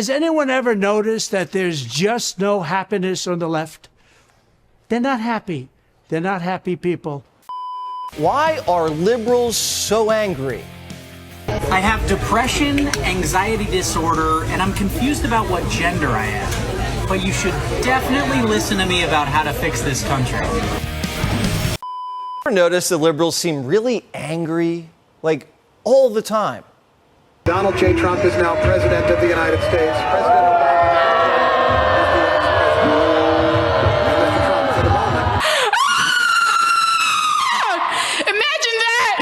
Has anyone ever noticed that there's just no happiness on the left? They're not happy. They're not happy people. Why are liberals so angry? I have depression, anxiety disorder, and I'm confused about what gender I am. But you should definitely listen to me about how to fix this country. Ever notice the liberals seem really angry, like all the time? Donald J. Trump is now president of the United States. President Obama is the ex-president. Mr. Trump, for the moment. Imagine that!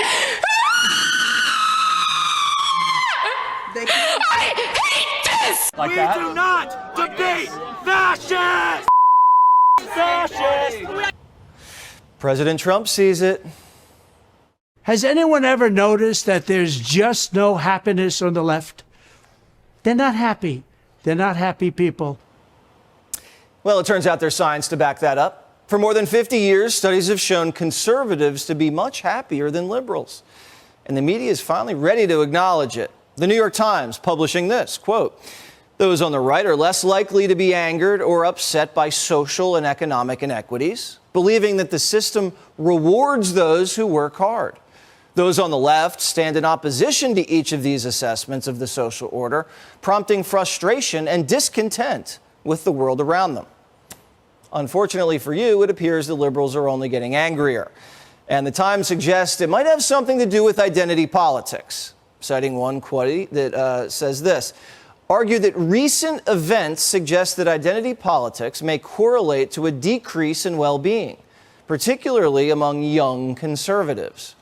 I hate this! Like We that? do not debate fascists! Fascists! President Trump sees it. Has anyone ever noticed that there's just no happiness on the left? They're not happy. They're not happy people. Well, it turns out there's science to back that up. For more than 50 years, studies have shown conservatives to be much happier than liberals. And the media is finally ready to acknowledge it. The New York Times publishing this, quote, "Those on the right are less likely to be angered or upset by social and economic inequities, believing that the system rewards those who work hard. Those on the left stand in opposition to each of these assessments of the social order, prompting frustration and discontent with the world around them." Unfortunately for you, it appears the liberals are only getting angrier. And the Times suggests it might have something to do with identity politics, citing one quote that says this: "Argue that recent events suggest that identity politics may correlate to a decrease in well-being, particularly among young progressives.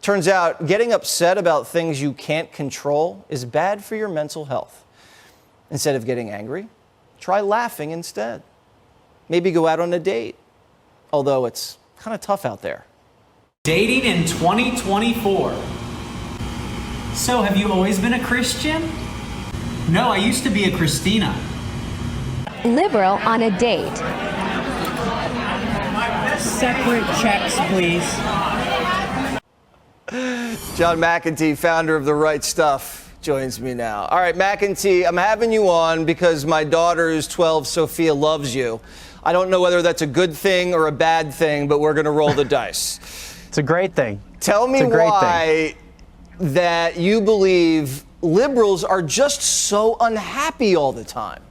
Turns out getting upset about things you can't control is bad for your mental health. Instead of getting angry, try laughing instead. Maybe go out on a date, although it's kind of tough out there." Dating in 2024. So, have you always been a Christian? No, I used to be a Christina. Liberal on a date. Separate checks, please. John McEntee, founder of The Right Stuff, joins me now. All right, McEntee, I'm having you on because my daughter who's 12, Sophia, loves you. I don't know whether that's a good thing or a bad thing, but we're going to roll the dice. It's a great thing. Tell me why that you believe liberals are just so unhappy all the time.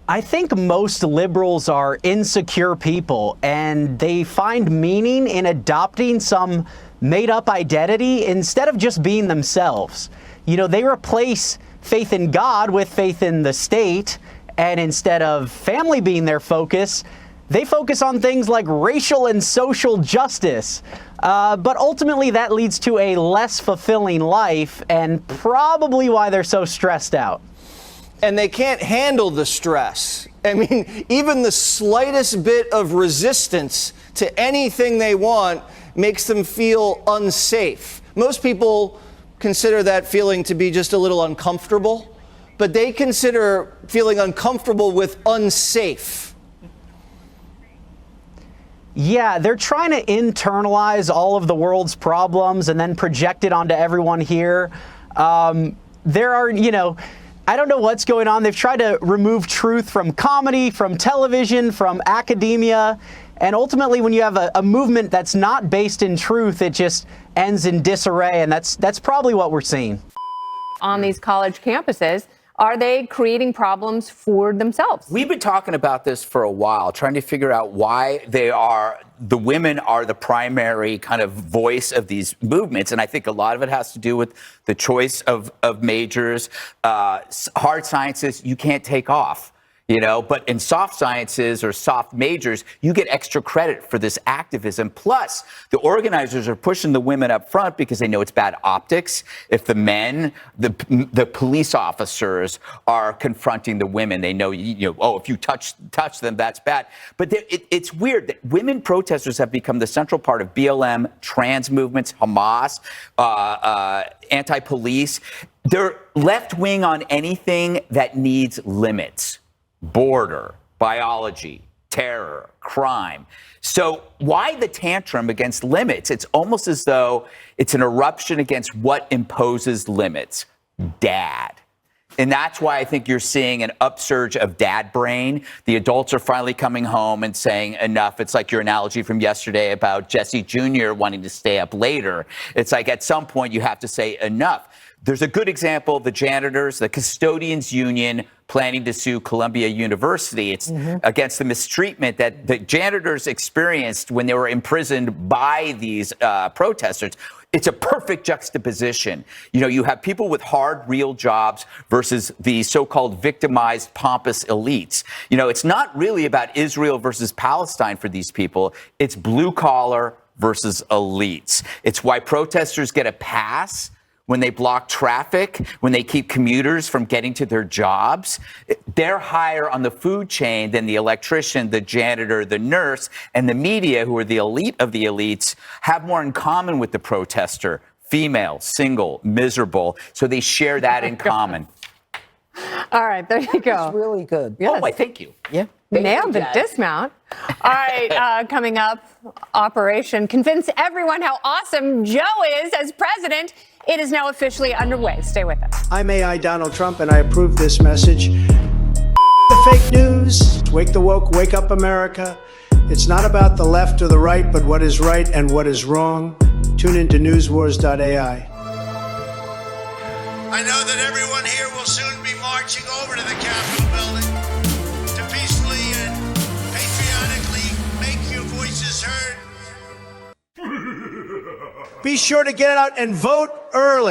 I think most liberals are insecure people, and they find meaning in adopting some made-up identity instead of just being themselves. You know, they replace faith in God with faith in the state, and instead of family being their focus, they focus on things like racial and social justice. But ultimately, that leads to a less fulfilling life, and probably why they're so stressed out. And they can't handle the stress. I mean, even the slightest bit of resistance to anything they want makes them feel unsafe. Most people consider that feeling to be just a little uncomfortable, but they consider feeling uncomfortable with unsafe. Yeah, they're trying to internalize all of the world's problems and then project it onto everyone here. There are, I don't know what's going on. They've tried to remove truth from comedy, from television, from academia. And ultimately, when you have a movement that's not based in truth, it just ends in disarray. And that's probably what we're seeing. On these college campuses, are they creating problems for themselves? We've been talking about this for a while, trying to figure out why the women are the primary kind of voice of these movements. And I think a lot of it has to do with the choice of majors. Hard sciences, you can't take off. But in soft sciences or soft majors, you get extra credit for this activism. Plus, the organizers are pushing the women up front because they know it's bad optics. If the men, the police officers are confronting the women, they know, if you touch them, that's bad. But it's weird that women protesters have become the central part of BLM, trans movements, Hamas, anti-police. They're left wing on anything that needs limits. Border, biology, terror, crime. So why the tantrum against limits? It's almost as though it's an eruption against what imposes limits. Dad. And that's why I think you're seeing an upsurge of dad brain. The adults are finally coming home and saying enough. It's like your analogy from yesterday about Jesse Jr. wanting to stay up later. It's like at some point you have to say enough. There's a good example, the janitors, the custodians union planning to sue Columbia University. It's against the mistreatment that the janitors experienced when they were imprisoned by these protesters. It's a perfect juxtaposition. You know, you have people with hard, real jobs versus the so-called victimized, pompous elites. You know, it's not really about Israel versus Palestine for these people. It's blue collar versus elites. It's why protesters get a pass when they block traffic, when they keep commuters from getting to their jobs. They're higher on the food chain than the electrician, the janitor, the nurse, and the media, who are the elite of the elites, have more in common with the protester: female, single, miserable. So they share that in common. All right, there you go. That's really good. Yes. Oh, why, thank you. Yeah. Nailed the dismount. All right, coming up, Operation Convince Everyone How Awesome Joe Is as president. It is now officially underway. Stay with us. I'm AI Donald Trump, and I approve this message. The fake news. Wake the woke. Wake up, America. It's not about the left or the right, but what is right and what is wrong. Tune into newswars.ai. I know that everyone here will soon be marching over to the Capitol building to peacefully and patriotically make your voices heard. Be sure to get out and vote early.